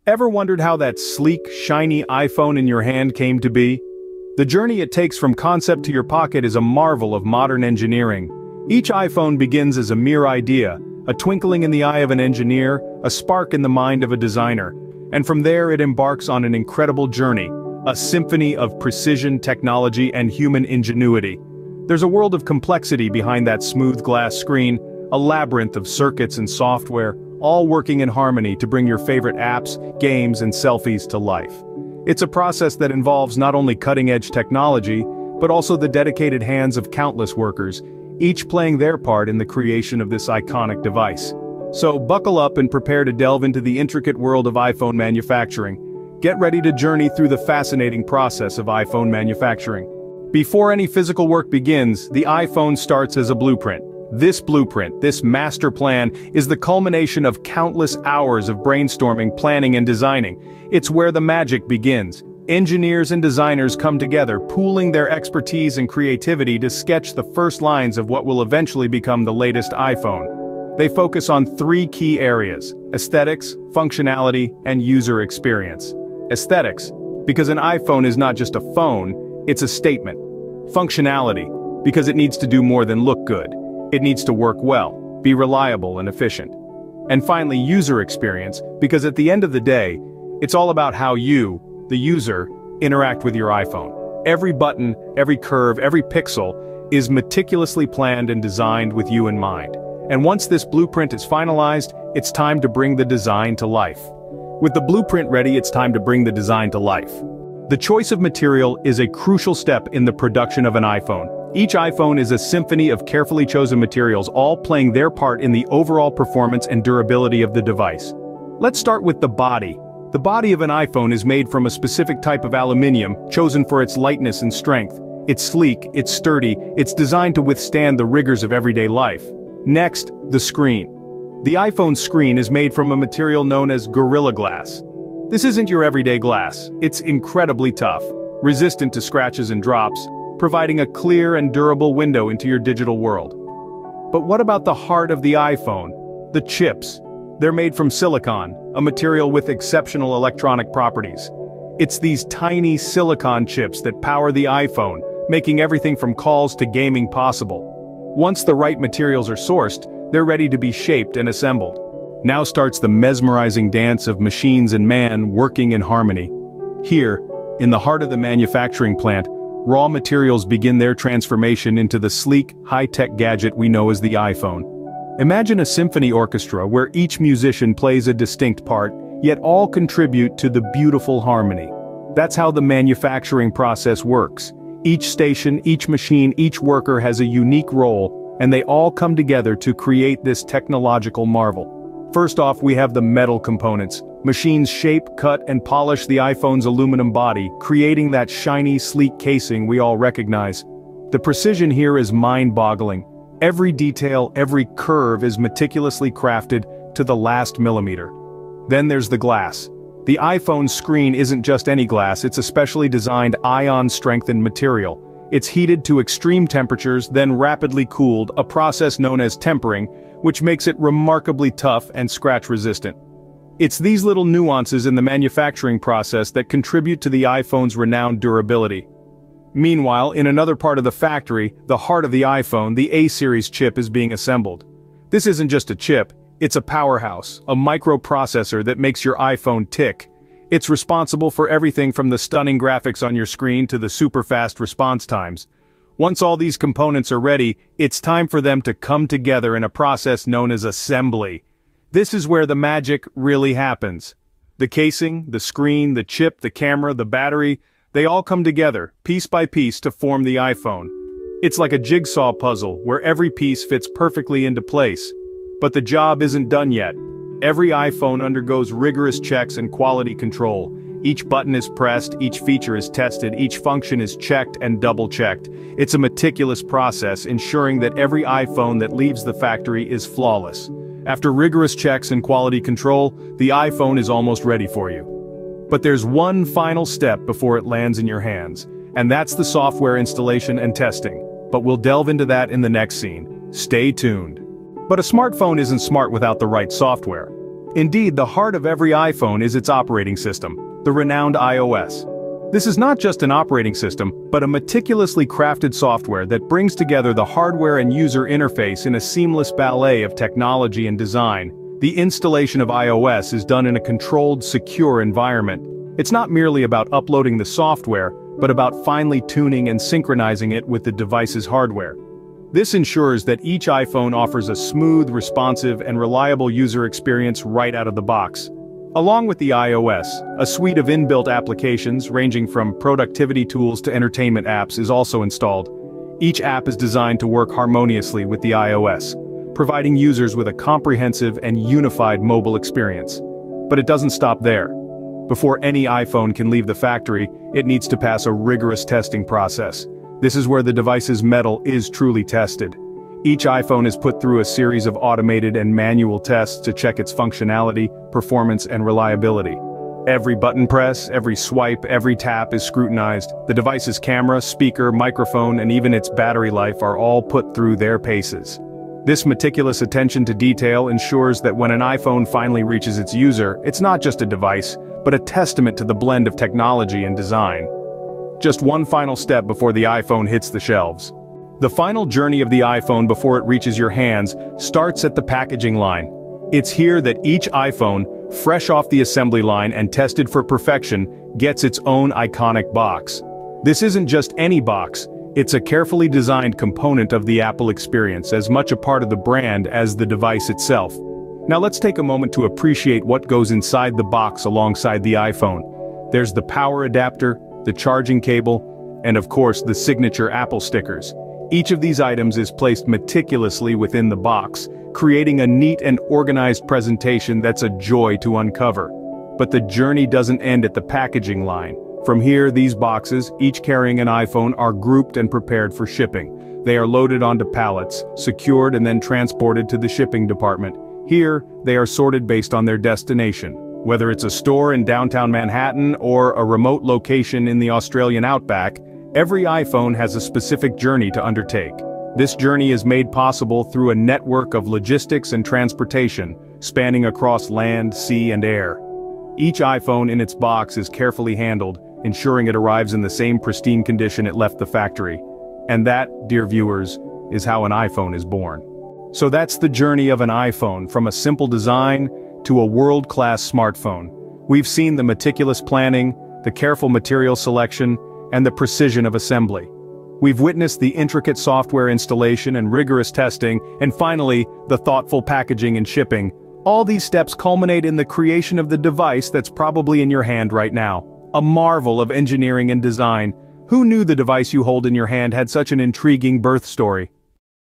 Ever wondered how that sleek, shiny iPhone in your hand came to be? The journey it takes from concept to your pocket is a marvel of modern engineering. Each iPhone begins as a mere idea, a twinkling in the eye of an engineer, a spark in the mind of a designer. And from there it embarks on an incredible journey, a symphony of precision, technology, and human ingenuity. There's a world of complexity behind that smooth glass screen, a labyrinth of circuits and software, all working in harmony to bring your favorite apps, games, and selfies to life. It's a process that involves not only cutting-edge technology, but also the dedicated hands of countless workers, each playing their part in the creation of this iconic device. So buckle up and prepare to delve into the intricate world of iPhone manufacturing. Get ready to journey through the fascinating process of iPhone manufacturing. Before any physical work begins, the iPhone starts as a blueprint. This blueprint, this master plan, is the culmination of countless hours of brainstorming, planning, and designing. It's where the magic begins. Engineers and designers come together, pooling their expertise and creativity to sketch the first lines of what will eventually become the latest iPhone. They focus on three key areas: aesthetics, functionality, and user experience. Aesthetics, because an iPhone is not just a phone, it's a statement. Functionality, because it needs to do more than look good. It needs to work well, be reliable and efficient. And finally, user experience, because at the end of the day, it's all about how you, the user, interact with your iPhone. Every button, every curve, every pixel is meticulously planned and designed with you in mind. And once this blueprint is finalized, it's time to bring the design to life. With the blueprint ready, it's time to bring the design to life. The choice of material is a crucial step in the production of an iPhone. Each iPhone is a symphony of carefully chosen materials, all playing their part in the overall performance and durability of the device. Let's start with the body. The body of an iPhone is made from a specific type of aluminum, chosen for its lightness and strength. It's sleek, it's sturdy, it's designed to withstand the rigors of everyday life. Next, the screen. The iPhone screen is made from a material known as Gorilla Glass. This isn't your everyday glass. It's incredibly tough, resistant to scratches and drops, providing a clear and durable window into your digital world. But what about the heart of the iPhone? The chips. They're made from silicon, a material with exceptional electronic properties. It's these tiny silicon chips that power the iPhone, making everything from calls to gaming possible. Once the right materials are sourced, they're ready to be shaped and assembled. Now starts the mesmerizing dance of machines and man working in harmony. Here, in the heart of the manufacturing plant, raw materials begin their transformation into the sleek, high-tech gadget we know as the iPhone. Imagine a symphony orchestra where each musician plays a distinct part, yet all contribute to the beautiful harmony. That's how the manufacturing process works. Each station, each machine, each worker has a unique role, and they all come together to create this technological marvel. First off, we have the metal components. Machines shape, cut, and polish the iPhone's aluminum body, creating that shiny, sleek casing we all recognize. The precision here is mind-boggling. Every detail, every curve is meticulously crafted to the last millimeter. Then there's the glass. The iPhone screen isn't just any glass, it's a specially designed ion-strengthened material. It's heated to extreme temperatures, then rapidly cooled, a process known as tempering, which makes it remarkably tough and scratch-resistant. It's these little nuances in the manufacturing process that contribute to the iPhone's renowned durability. Meanwhile, in another part of the factory, the heart of the iPhone, the A-series chip is being assembled. This isn't just a chip, it's a powerhouse, a microprocessor that makes your iPhone tick. It's responsible for everything from the stunning graphics on your screen to the super-fast response times. Once all these components are ready, it's time for them to come together in a process known as assembly. This is where the magic really happens. The casing, the screen, the chip, the camera, the battery, they all come together, piece by piece, to form the iPhone. It's like a jigsaw puzzle, where every piece fits perfectly into place. But the job isn't done yet. Every iPhone undergoes rigorous checks and quality control. Each button is pressed, each feature is tested, each function is checked and double-checked. It's a meticulous process, ensuring that every iPhone that leaves the factory is flawless. After rigorous checks and quality control, the iPhone is almost ready for you. But there's one final step before it lands in your hands, and that's the software installation and testing. But we'll delve into that in the next scene. Stay tuned. But a smartphone isn't smart without the right software. Indeed, the heart of every iPhone is its operating system, the renowned iOS. This is not just an operating system, but a meticulously crafted software that brings together the hardware and user interface in a seamless ballet of technology and design. The installation of iOS is done in a controlled, secure environment. It's not merely about uploading the software, but about finely tuning and synchronizing it with the device's hardware. This ensures that each iPhone offers a smooth, responsive, and reliable user experience right out of the box. Along with the iOS, a suite of inbuilt applications ranging from productivity tools to entertainment apps is also installed. Each app is designed to work harmoniously with the iOS, providing users with a comprehensive and unified mobile experience. But it doesn't stop there. Before any iPhone can leave the factory, it needs to pass a rigorous testing process. This is where the device's mettle is truly tested. Each iPhone is put through a series of automated and manual tests to check its functionality, performance, and reliability. Every button press, every swipe, every tap is scrutinized. The device's camera, speaker, microphone, and even its battery life are all put through their paces. This meticulous attention to detail ensures that when an iPhone finally reaches its user, it's not just a device, but a testament to the blend of technology and design. Just one final step before the iPhone hits the shelves. The final journey of the iPhone before it reaches your hands starts at the packaging line. It's here that each iPhone, fresh off the assembly line and tested for perfection, gets its own iconic box. This isn't just any box, it's a carefully designed component of the Apple experience, as much a part of the brand as the device itself. Now let's take a moment to appreciate what goes inside the box alongside the iPhone. There's the power adapter, the charging cable, and of course the signature Apple stickers. Each of these items is placed meticulously within the box, creating a neat and organized presentation that's a joy to uncover. But the journey doesn't end at the packaging line. From here, these boxes, each carrying an iPhone, are grouped and prepared for shipping. They are loaded onto pallets, secured and then transported to the shipping department. Here, they are sorted based on their destination. Whether it's a store in downtown Manhattan or a remote location in the Australian outback, every iPhone has a specific journey to undertake. This journey is made possible through a network of logistics and transportation, spanning across land, sea, and air. Each iPhone in its box is carefully handled, ensuring it arrives in the same pristine condition it left the factory. And that, dear viewers, is how an iPhone is born. So that's the journey of an iPhone, from a simple design to a world-class smartphone. We've seen the meticulous planning, the careful material selection, and the precision of assembly. We've witnessed the intricate software installation and rigorous testing, and finally, the thoughtful packaging and shipping. All these steps culminate in the creation of the device that's probably in your hand right now. A marvel of engineering and design. Who knew the device you hold in your hand had such an intriguing birth story?